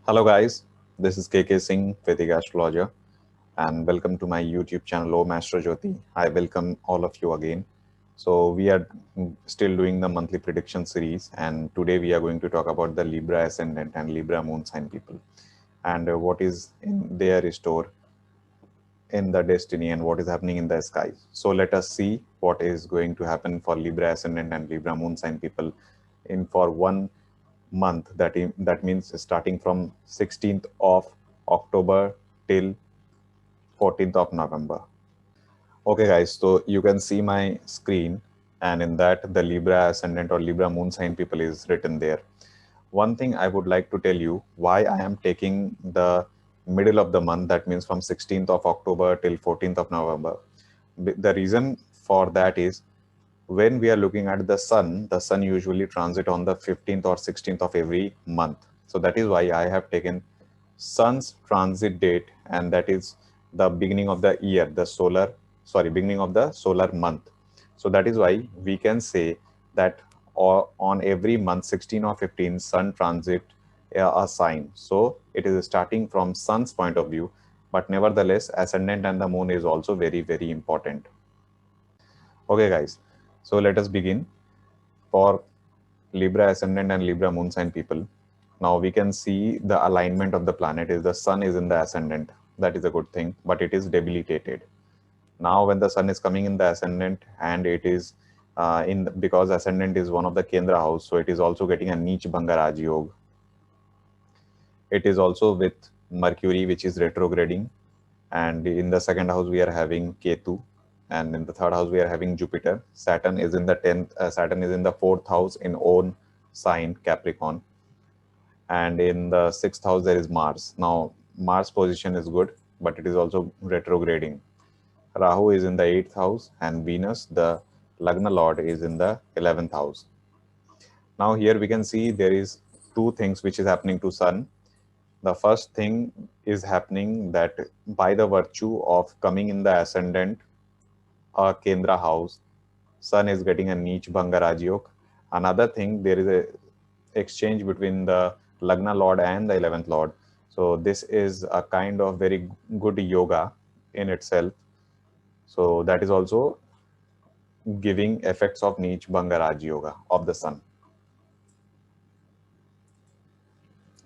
Hello guys, this is KK Singh, Vedic Astrologer, and welcome to my YouTube channel Om Astro Jyoti. I welcome all of you again. So we are still doing the monthly prediction series, and today we are going to talk about the Libra ascendant and Libra moon sign people, and what is in their store in the destiny and what is happening in the sky. So let us see what is going to happen for Libra ascendant and Libra moon sign people in for 1 month. That means starting from 16th of October till 14th of November. Okay, guys, so you can see my screen, and in that, the Libra ascendant or Libra moon sign people is written there. One thing I would like to tell you why I am taking the middle of the month, that means from 16th of October till 14th of November. The reason for that is when we are looking at the sun usually transit on the 15th or 16th of every month. So that is why I have taken sun's transit date, and that is the beginning of the year, beginning of the solar month. So that is why we can say that on every month, 16 or 15, sun transit a sign. So it is starting from sun's point of view, but nevertheless, ascendant and the moon is also very, very important. Okay, guys. So let us begin for Libra ascendant and Libra moon sign people. Now we can see the alignment of the planet is the sun is in the ascendant. That is a good thing, but it is debilitated. Now when the sun is coming in the ascendant and it is because ascendant is one of the Kendra house, so it is also getting a Neech Bhanga Raj Yoga. It is also with Mercury, which is retrograding, and in the second house we are having Ketu, and in the third house we are having Jupiter. Saturn is in the 10th. Saturn is in the fourth house in own sign Capricorn, and in the sixth house there is Mars. Now Mars position is good, but it is also retrograding. Rahu is in the 8th house, and Venus, the Lagna Lord, is in the 11th house. Now here we can see there is two things which is happening to Sun. The first thing is happening that by the virtue of coming in the ascendant, a Kendra house, Sun is getting a Neech Bhanga Rajyog. Another thing, there is a exchange between the Lagna Lord and the 11th Lord. So this is a kind of very good yoga in itself. So that is also giving effects of Neech Bhanga Raj Yoga of the Sun.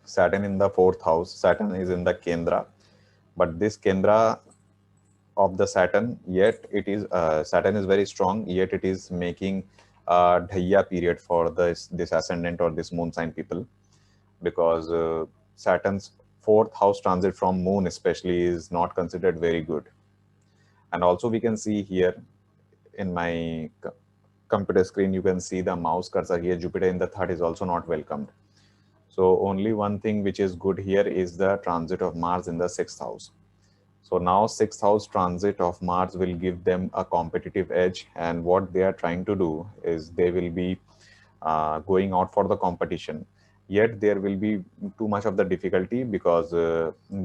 Saturn in the fourth house. Saturn is in the Kendra, but this Kendra of the Saturn, yet it is Saturn is very strong, yet it is making a dhaya period for this ascendant or this moon sign people, because Saturn's fourth house transit from moon especially is not considered very good. And also we can see here in my computer screen, you can see the mouse cursor here. Jupiter in the third is also not welcomed. So only one thing which is good here is the transit of Mars in the sixth house. So now sixth house transit of Mars will give them a competitive edge, and what they are trying to do is they will be going out for the competition. Yet there will be too much of the difficulty because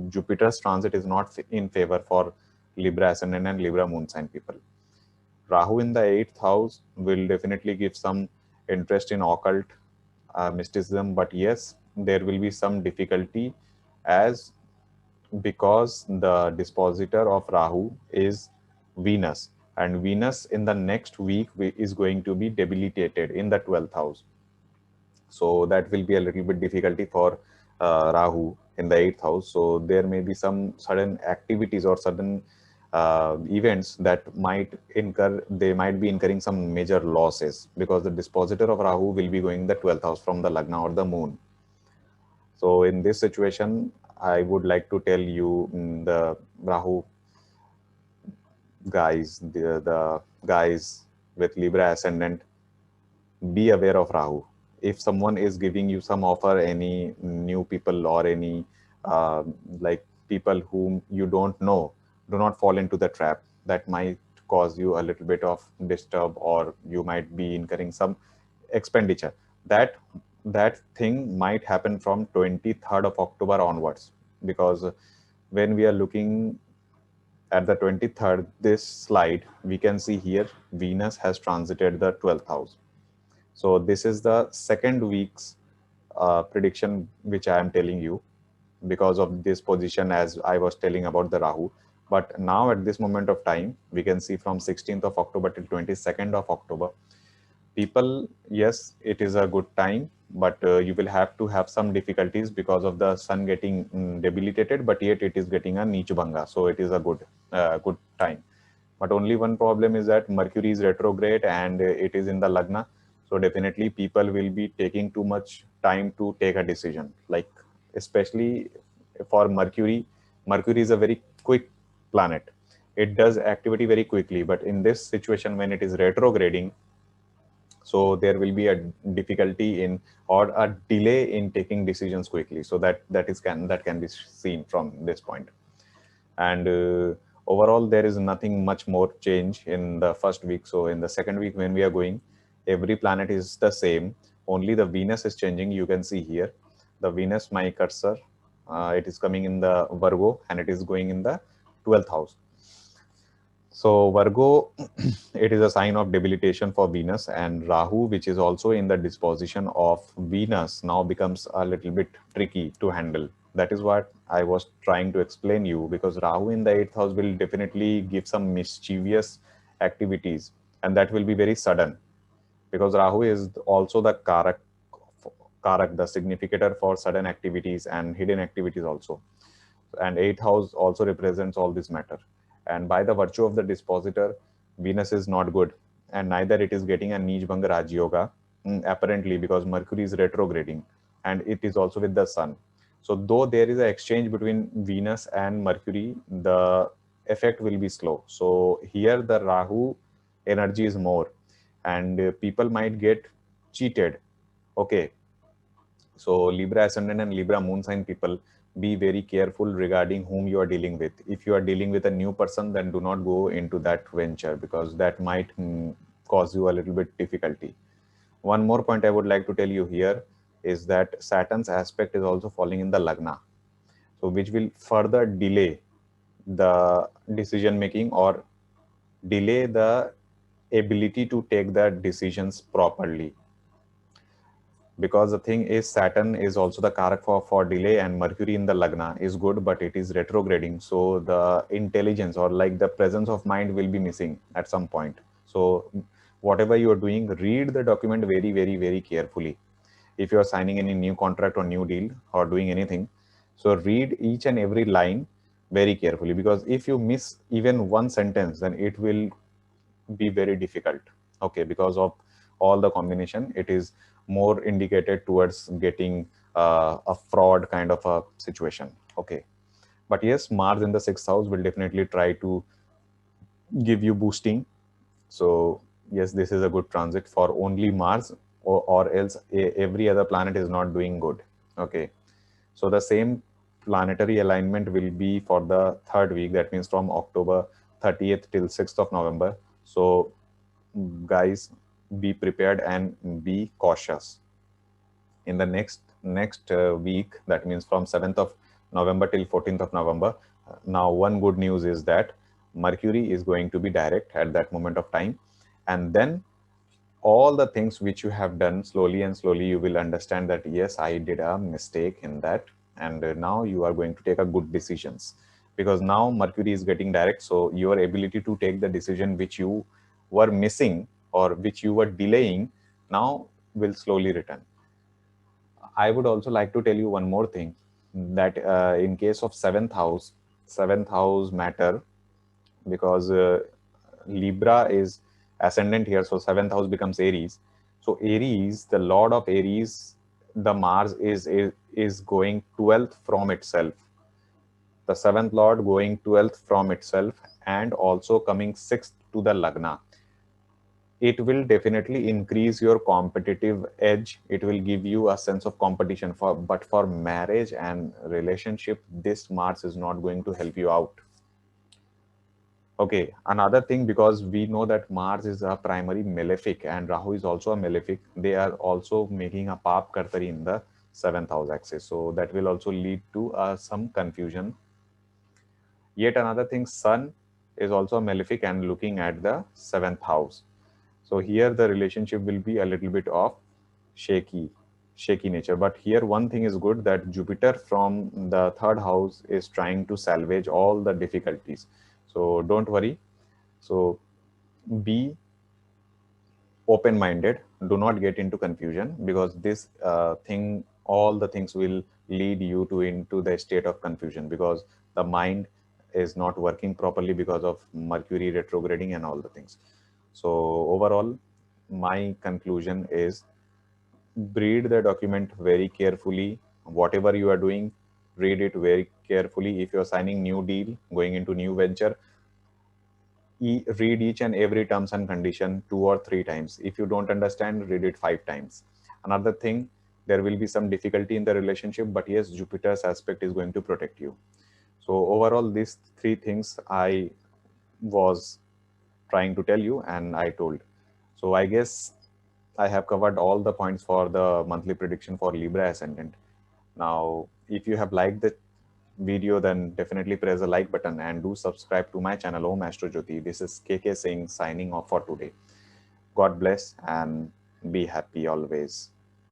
Jupiter's transit is not in favor for Libra ascendant and Libra moon sign people. Rahu in the eighth house will definitely give some interest in occult mysticism, but yes, there will be some difficulty as because the dispositor of Rahu is Venus, and Venus in the next week is going to be debilitated in the 12th house. So that will be a little bit difficulty for Rahu in the 8th house. So there may be some sudden activities or sudden events that they might be incurring some major losses because the dispositor of Rahu will be going the 12th house from the Lagna or the moon. So in this situation, I would like to tell you, the Rahu guys, the guys with Libra ascendant, be aware of Rahu. If someone is giving you some offer, any new people or any uh, like people whom you don't know, do not fall into the trap. That might cause you a little bit of disturb, or you might be incurring some expenditure. That that thing might happen from 23rd of October onwards, because when we are looking at the 23rd, this slide, we can see here Venus has transited the 12th house. So this is the second week's prediction which I am telling you. because of this position, as I was telling about the Rahu. But now at this moment of time, we can see from 16th of October till 22nd of October, people, yes, it is a good time, but you will have to have some difficulties because of the sun getting debilitated, but yet it is getting a Neech Bhanga. So it is a good time. But only one problem is that Mercury is retrograde and it is in the Lagna. So definitely people will be taking too much time to take a decision. Like, especially for Mercury, Mercury is a very quick planet. It does activity very quickly, but in this situation when it is retrograding, so there will be a difficulty in or a delay in taking decisions quickly. So that can be seen from this point. And overall there is nothing much more change in the first week. So in the second week when we are going, every planet is the same, only the Venus is changing. You can see here the Venus, my cursor, it is coming in the Virgo and it is going in the 12th house. So Virgo, it is a sign of debilitation for Venus, and Rahu, which is also in the disposition of Venus, now becomes a little bit tricky to handle. That is what I was trying to explain you, because Rahu in the 8th house will definitely give some mischievous activities, and that will be very sudden, because Rahu is also the Karak, the significator for sudden activities and hidden activities also. And 8th house also represents all this matter. And by the virtue of the dispositor, Venus is not good, and neither it is getting a Neej Bhanga Raj Yoga, apparently, because Mercury is retrograding and it is also with the sun. So though there is an exchange between Venus and Mercury, the effect will be slow. So here the Rahu energy is more, and people might get cheated. Okay, so Libra ascendant and Libra moon sign people, be very careful regarding whom you are dealing with. If you are dealing with a new person, then do not go into that venture, because that might cause you a little bit difficulty. One more point I would like to tell you here is that Saturn's aspect is also falling in the Lagna, so which will further delay the decision making or delay the ability to take the decisions properly. Because the thing is, Saturn is also the karak for delay, and Mercury in the Lagna is good, but it is retrograding. So the intelligence or like the presence of mind will be missing at some point. So whatever you are doing, read the document very, very, very carefully. If you are signing any new contract or new deal or doing anything, so read each and every line very carefully, because if you miss even one sentence, then it will be very difficult. Okay, because of all the combination, it is more indicated towards getting a fraud kind of a situation. Okay, but yes, Mars in the 6th house will definitely try to give you boosting. So yes, this is a good transit for only Mars, or else every other planet is not doing good. Okay, so the same planetary alignment will be for the third week, that means from October 30th till 6th of November. So guys, be prepared and be cautious. In the next week, that means from 7th of November till 14th of November, now one good news is that Mercury is going to be direct at that moment of time, and then all the things which you have done, slowly and slowly you will understand that yes, I did a mistake in that, and now you are going to take a good decisions, because now Mercury is getting direct. So your ability to take the decision which you were missing or which you were delaying now will slowly return. I would also like to tell you one more thing, that in case of seventh house matter, because Libra is ascendant here, so 7th house becomes Aries. So Aries, the lord of Aries, the Mars is going 12th from itself. The 7th lord going 12th from itself, and also coming 6th to the Lagna. It will definitely increase your competitive edge. It will give you a sense of competition, but for marriage and relationship, this Mars is not going to help you out. Okay, another thing, because we know that Mars is a primary malefic and Rahu is also a malefic, they are also making a Pap Kartari in the 7th house axis. So that will also lead to some confusion. Yet another thing, Sun is also a malefic and looking at the 7th house. So here the relationship will be a little bit of shaky. shaky nature. But here one thing is good, that Jupiter from the third house is trying to salvage all the difficulties. So don't worry. So be open-minded, do not get into confusion, because this thing, all the things will lead you to into the state of confusion, because the mind is not working properly because of Mercury retrograding and all the things. So overall, my conclusion is, read the document very carefully. Whatever you are doing, read it very carefully. If you're signing new deal, going into new venture, read each and every terms and condition 2 or 3 times. If you don't understand, read it 5 times. Another thing, there will be some difficulty in the relationship, but yes, Jupiter's aspect is going to protect you. So overall, these 3 things I was trying to tell you, and I told. So I guess I have covered all the points for the monthly prediction for Libra ascendant. Now, if you have liked the video, then definitely press the like button and do subscribe to my channel, Om Astro Jyoti. This is KK Singh signing off for today. God bless and be happy always.